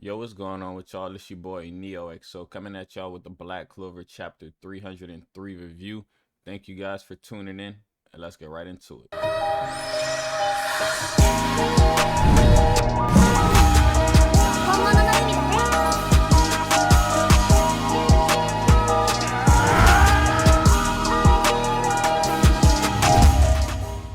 Yo, what's going on with y'all? It's your boy NeoXO coming at y'all with the Black Clover chapter 303 review. Thank you guys for tuning in, and let's get right into it.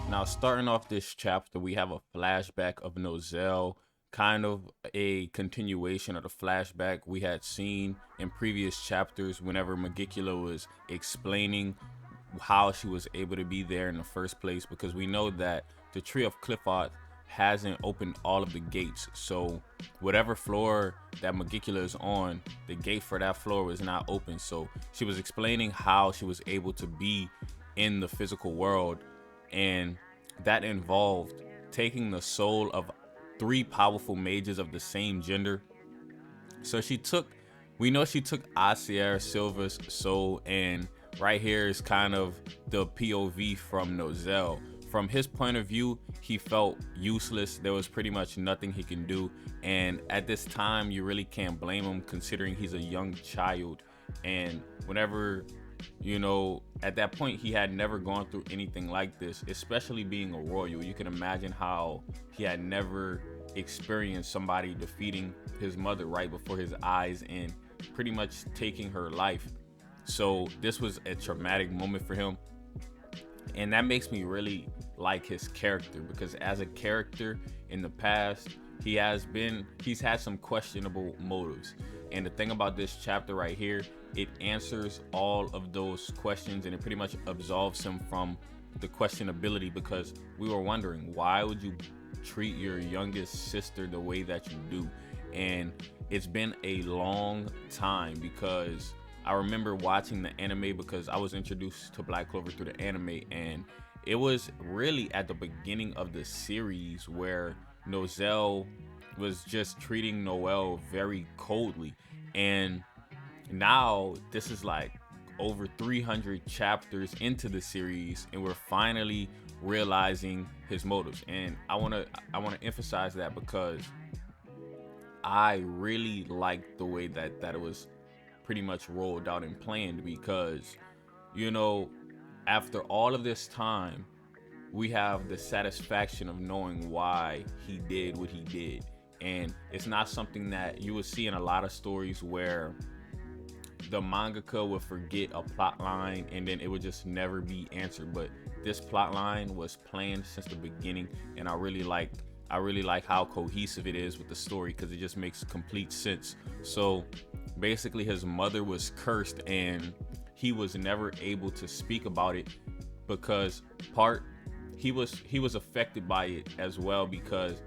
Now, starting off this chapter, we have a flashback of Nozel, kind of a continuation of the flashback we had seen in previous chapters whenever Megicula was explaining how she was able to be there in the first place, because we know that the Tree of Clifford hasn't opened all of the gates. So whatever floor that Megicula is on, the gate for that floor was not open. So she was explaining how she was able to be in the physical world, and that involved taking the soul of three powerful mages of the same gender. So we know she took Asier Silva's soul, and right here is kind of the POV from Nozel. From his point of view, he felt useless. There was pretty much nothing he can do, and at this time, you really can't blame him considering he's a young child. And whenever at that point, he had never gone through anything like this, especially being a royal. You can imagine how he had never experienced somebody defeating his mother right before his eyes and pretty much taking her life. So this was a traumatic moment for him. And that makes me really like his character, because as a character in the past, he's had some questionable motives. And the thing about this chapter right here, it answers all of those questions, and it pretty much absolves him from the questionability, because we were wondering, why would you treat your youngest sister the way that you do? And it's been a long time, because I remember watching the anime, because I was introduced to Black Clover through the anime, and it was really at the beginning of the series where Nozel was just treating Noel very coldly. And now this is like over 300 chapters into the series, and we're finally realizing his motives. And I want to emphasize that, because I really liked the way that it was pretty much rolled out and planned, because you know after all of this time, we have the satisfaction of knowing why he did what he did. And it's not something that you would see in a lot of stories where the mangaka would forget a plot line and then it would just never be answered. But this plot line was planned since the beginning, and I really like how cohesive it is with the story, because it just makes complete sense. So basically, his mother was cursed, and he was never able to speak about it, because he was affected by it as well, because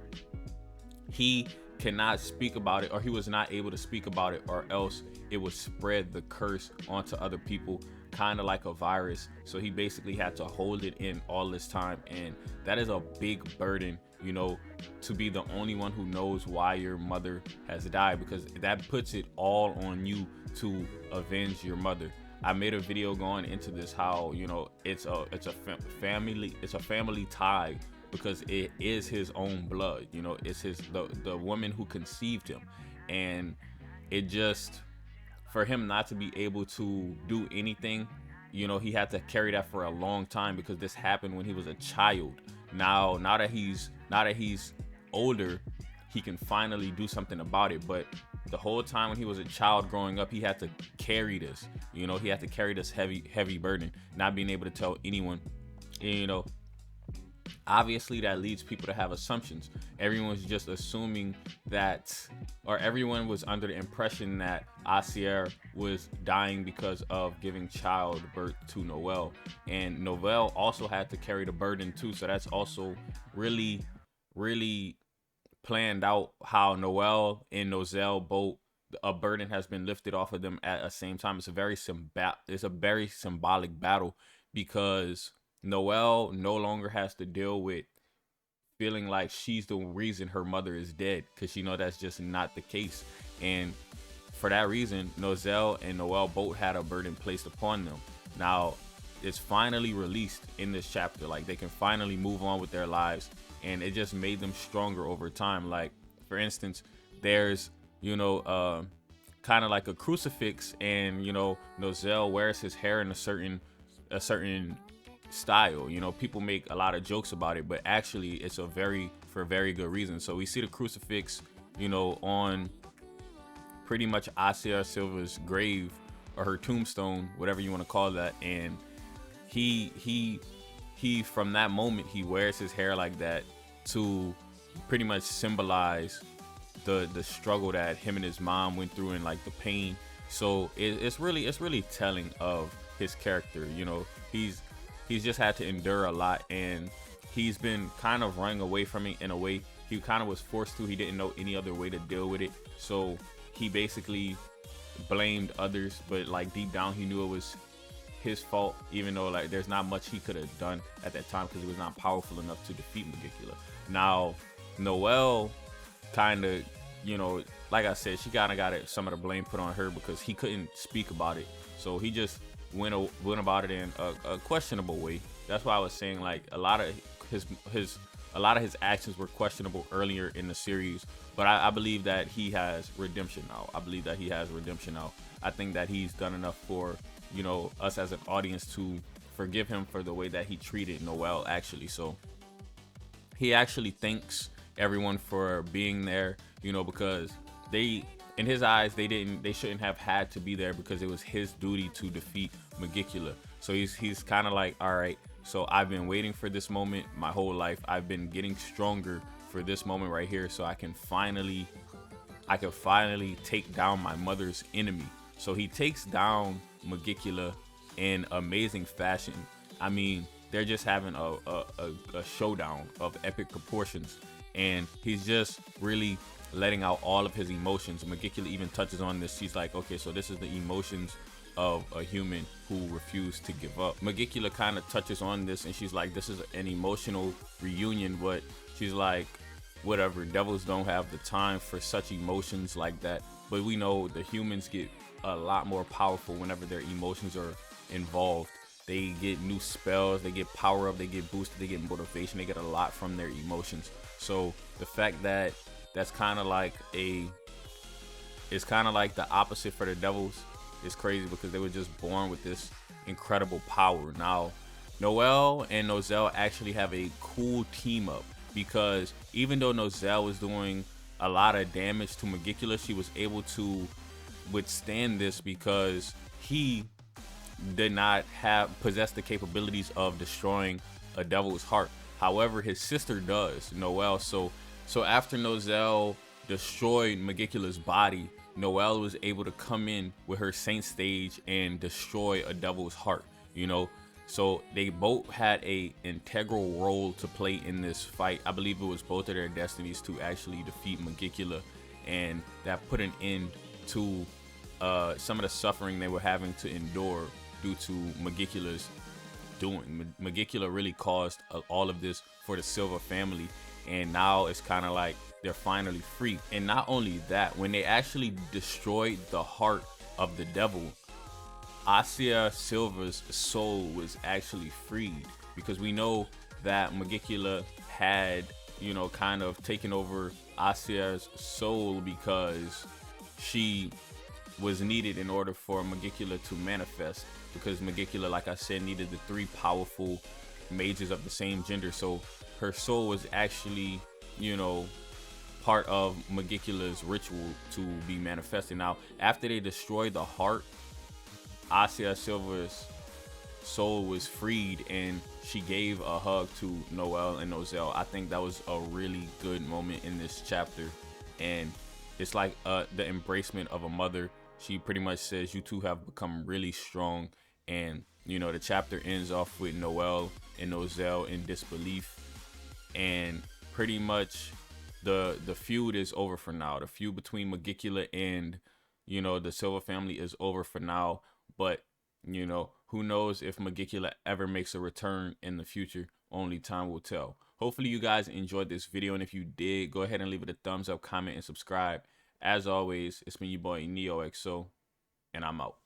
he cannot speak about it, or he was not able to speak about it, or else it would spread the curse onto other people, kind of like a virus. So he basically had to hold it in all this time, and that is a big burden, to be the only one who knows why your mother has died, because that puts it all on you to avenge your mother. I made a video going into this, how it's a family tie, because it is his own blood. It's the woman who conceived him, and it just, for him not to be able to do anything, he had to carry that for a long time, because this happened when he was a child. Now that he's older, he can finally do something about it. But the whole time when he was a child growing up, he had to carry this. He had to carry this heavy burden, not being able to tell anyone. And, obviously that leads people to have assumptions. Everyone's just assuming that, or everyone was under the impression that Asier was dying because of giving childbirth to Noel, and Noel also had to carry the burden too. So that's also really planned out, how Noel and Nozel both, a burden has been lifted off of them at the same time. It's a very symbolic battle, because Noelle no longer has to deal with feeling like she's the reason her mother is dead, because that's just not the case. And for that reason, Nozel and Noelle both had a burden placed upon them. Now it's finally released in this chapter, like they can finally move on with their lives, and it just made them stronger over time. Like, for instance, there's you know, kind of like a crucifix, and Nozel wears his hair in a certain style. People make a lot of jokes about it, but actually it's for very good reason. So we see the crucifix, on pretty much Asia Silva's grave, or her tombstone, whatever you want to call that. And he from that moment, he wears his hair like that to pretty much symbolize the struggle that him and his mom went through, and like the pain. So it's really telling of his character. He's just had to endure a lot, and he's been kind of running away from it in a way. He kind of was forced to. He didn't know any other way to deal with it. So he basically blamed others, but like deep down he knew it was his fault, even though like there's not much he could have done at that time because he was not powerful enough to defeat Megicula. Now, Noel kind of, like I said, she kind of got some of the blame put on her because he couldn't speak about it. So he just went about it in a questionable way. That's why I was saying like a lot of his actions were questionable earlier in the series, but I believe that he has redemption now. I think that he's done enough for us as an audience to forgive him for the way that he treated Noel, actually. So he actually thanks everyone for being there, because in his eyes, they shouldn't have had to be there because it was his duty to defeat Megicula. So he's kind of like, all right, so I've been waiting for this moment my whole life. I've been getting stronger for this moment right here, so I can finally take down my mother's enemy. So he takes down Megicula in amazing fashion. I mean, they're just having a showdown of epic proportions, and he's just really letting out all of his emotions. Megicula even touches on this. She's like, okay, so this is the emotions of a human who refused to give up. Megicula kind of touches on this, and she's like, this is an emotional reunion, but she's like, whatever, devils don't have the time for such emotions like that. But we know the humans get a lot more powerful whenever their emotions are involved. They get new spells, they get power up, they get boosted, they get motivation, they get a lot from their emotions. So the fact that that's kind of like it's kind of like the opposite for the devils is crazy, because they were just born with this incredible power. Now, Noel and Nozel actually have a cool team up, because even though Nozel was doing a lot of damage to Megicula, she was able to withstand this because he did not possess the capabilities of destroying a devil's heart. However, his sister does, Noel. So after Nozel destroyed Megicula's body, Noel was able to come in with her Saint stage and destroy a devil's heart. So they both had a integral role to play in this fight. I believe it was both of their destinies to actually defeat Megicula, and that put an end to some of the suffering they were having to endure due to Megicula's doing. Megicula really caused all of this for the Silva family, and now it's kind of like they're finally free. And not only that, when they actually destroyed the heart of the devil, Asia Silva's soul was actually freed, because we know that Megicula had, kind of taken over Asia's soul because she was needed in order for Megicula to manifest, because Megicula, like I said, needed the 3 powerful mages of the same gender. So her soul was actually, part of Megicula's ritual to be manifested. Now, after they destroyed the heart, Asia Silva's soul was freed, and she gave a hug to Noel and Nozel. I think that was a really good moment in this chapter, and it's like the embracement of a mother. She pretty much says, you two have become really strong. And the chapter ends off with Noel and Nozel in disbelief, and pretty much the feud is over for now. The feud between Megicula and the Silva family is over for now. But who knows if Megicula ever makes a return in the future? Only time will tell. Hopefully you guys enjoyed this video, and if you did, go ahead and leave it a thumbs up, comment, and subscribe. As always, it's been your boy NeoXO, and I'm out.